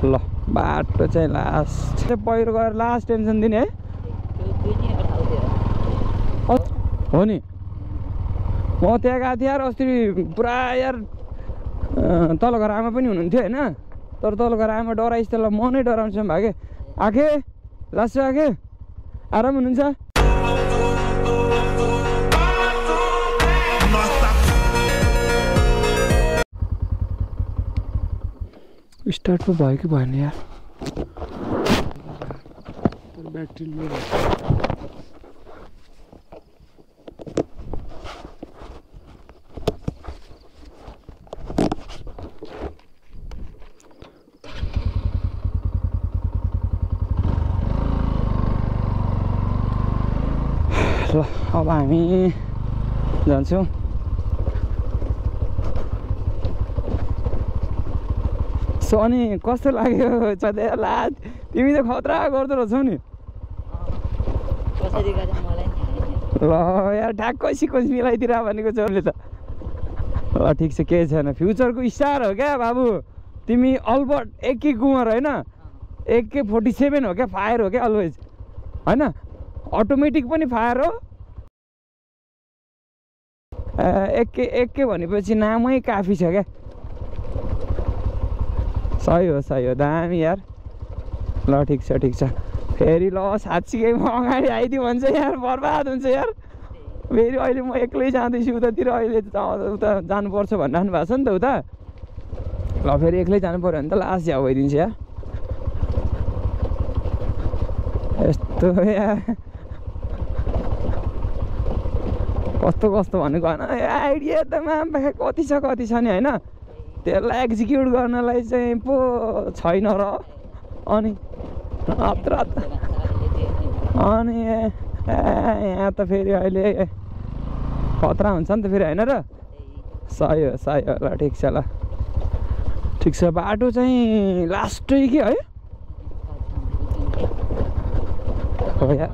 ल बाटो चाहिँ लास्ट पहिरो गएर लास्ट टेन्सन दिने है हो नि म त्यहाँ गएको थिएँ यार अस्ति पुरा यार तल घर आमा पनि हुनुहुन्थ्यो होइन तर तल घर आमा डराइस त्यसलाई म नै डराउँछु भागे आखे लासु आखे आराम हुनुहुन्छ स्टार्ट पो भयो कि भएन यार ब्याट्री लो ल अब हामी जान्छौँ सो अनि कस्तो लाग्यो ला तिमी त खतरा गर्दो रहेछौ नि ल यार ठ्याक्कै सिक्वेन्स मिलाइदिएर भनेको छोरीले त ल ठिक छ केही छैन फ्युचरको स्टार हो क्या बाबु तिमी अल्बर्ट एकै कुमार होइन AK-47 हो क्या फायर हो क्या अलवेज होइन अटोमेटिक पनि फायर हो एके भनेपछि नामै काफी छ क्या सही हो दामी यार ल ठिक छ फेरि ल साँच्चीकै म अगाडि आइदियो भने चाहिँ यार बर्बाद हुन्छ यार फेरि अहिले म एक्लै जाँदैछु उतातिर अहिले उता जानुपर्छ भनिरहनु भएको छ नि त उता ल फेरि एक्लै जानु पऱ्यो भने त लास्ट झ्याउ भइदिन्छ यार यस्तो यार कस्तो भनेको होइन आइडिया त माम कति छ नि होइन त्यसलाई एक्जिक्युट गर्नलाई चाहिँ पो छैन र अनि अनि यहाँ त फेरि अहिले खतरा हुन्छ नि त फेरि होइन र सही हो ल ठिक छ बाटो चाहिँ लास्टै के है हो यार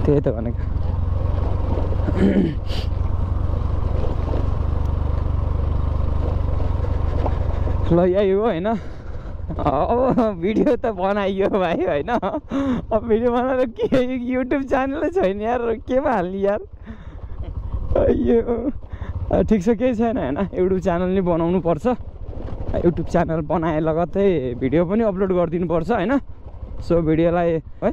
त्यही त भनेको ल यही हो होइन अब भिडियो त बनाइयो भाइ होइन अब भिडियो बनाएर के युट्युब च्यानलै छैन यार केमा हाल्ने यार यो ठिक छ केही छैन होइन युट्युब च्यानल नै बनाउनु पर्छ युट्युब च्यानल बनाए लगत्तै भिडियो पनि अपलोड गरिदिनु पर्छ होइन सो भिडियोलाई है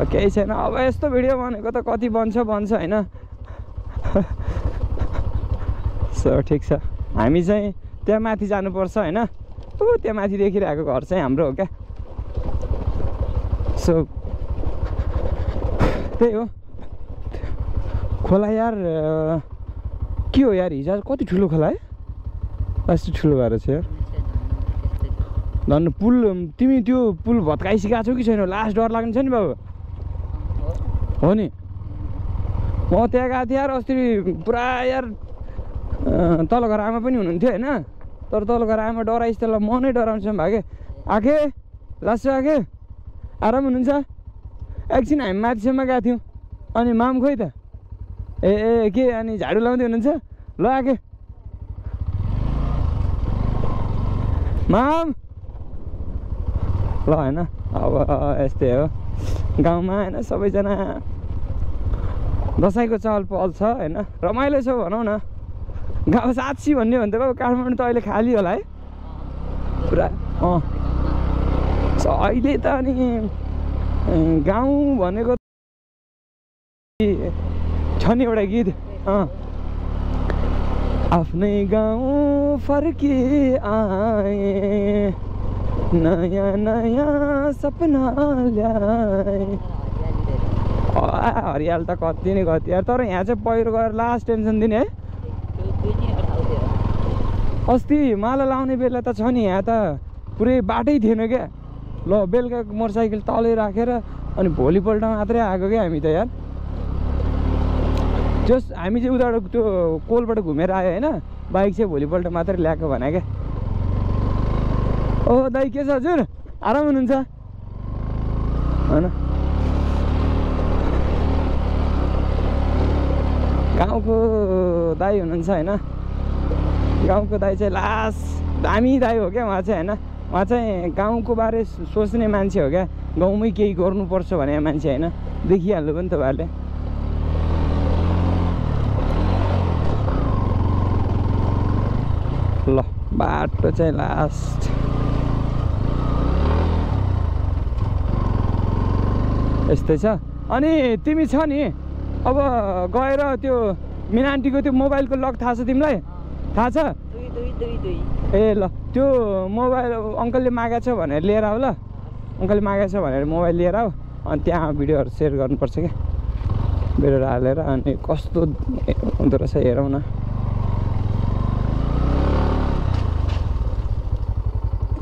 केही छैन अब यस्तो भिडियो भनेको त कति बन्छ होइन सो ठिक छ हामी चाहिँ त्यहाँ माथि जानुपर्छ होइन त्यहाँ माथि देखिरहेको घर चाहिँ हाम्रो हो क्या सो त्यही हो खोला यार के हो यार हिजो कति ठुलो खोला है यस्तो ठुलो भएर छ यार धन्न पुल तिमी त्यो पुल भत्काइसकेको छौ कि छैन लास्ट डर लाग्ने छ नि बाबु हो नि म त्यहाँ गएको थिएँ यार अस्ति पुरा यार तल घर आमा पनि हुनुहुन्थ्यो होइन तर तल घर आमा डराइस त्यसलाई म नै डराउँछु भागे आखे लासु आखे आराम हुनुहुन्छ एकछिन हामी माथिसम्म गएको थियौँ अनि माम खोइ त ए के अनि झाडु लाउँदै हुनुहुन्छ ल आखे माम ल होइन अब यस्तै हो गाउँमा होइन सबैजना दसैँको चहल पहल छ होइन रमाइलो छ भनौँ न गाउँ साँच्ची भन्ने भने त बाबु काठमाडौँ त अहिले खाली होला है पुरा अहिले त अनि गाउँ भनेको छ नि एउटा गीत आफ्नै गाउँ फर्की आए नयाँ सपना ल्याए हरियाल त कति नै कति यार तर यहाँ चाहिँ पहिरो गएर लास्ट टेन्सन दिने है अस्ति माला लाउने बेला त छ नि यहाँ त पुरै बाटै थिएन क्या ल बेलुका मोटरसाइकल तलै राखेर अनि भोलिपल्ट मात्रै आएको क्या हामी त यार जस हामी चाहिँ उताबाट त्यो कोलबाट घुमेर आयो होइन बाइक चाहिँ भोलिपल्ट मात्रै ल्याएको भने क्या ओ दाइ के छ हजुर आराम हुनुहुन्छ होइन गाउँको दाइ हुनुहुन्छ होइन गाउँको दाइ चाहिँ लास्ट दामी दाइ हो क्या उहाँ चाहिँ होइन उहाँ चाहिँ गाउँको बारे सोच्ने मान्छे हो क्या, गाउँमै केही गर्नुपर्छ भने मान्छे होइन, देखिहाल्नु पनि तपाईँहरूले। ल बाटो चाहिँ लास्ट यस्तै छ। अनि तिमी छ नि अब गएर त्यो मिना आन्टीको त्यो मोबाइलको लक थाहा छ तिमीलाई? थाहा छ? ए ल त्यो मोबाइल अङ्कलले मागेको छ भनेर लिएर आऊ ल, अङ्कलले मागेको छ भनेर मोबाइल लिएर आऊ, अनि त्यहाँ भिडियोहरू सेयर गर्नुपर्छ क्या, भिडियोहरू हालेर अनि कस्तो हुँदो रहेछ हेरौँ न।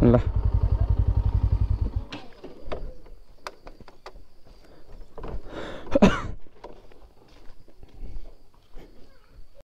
ल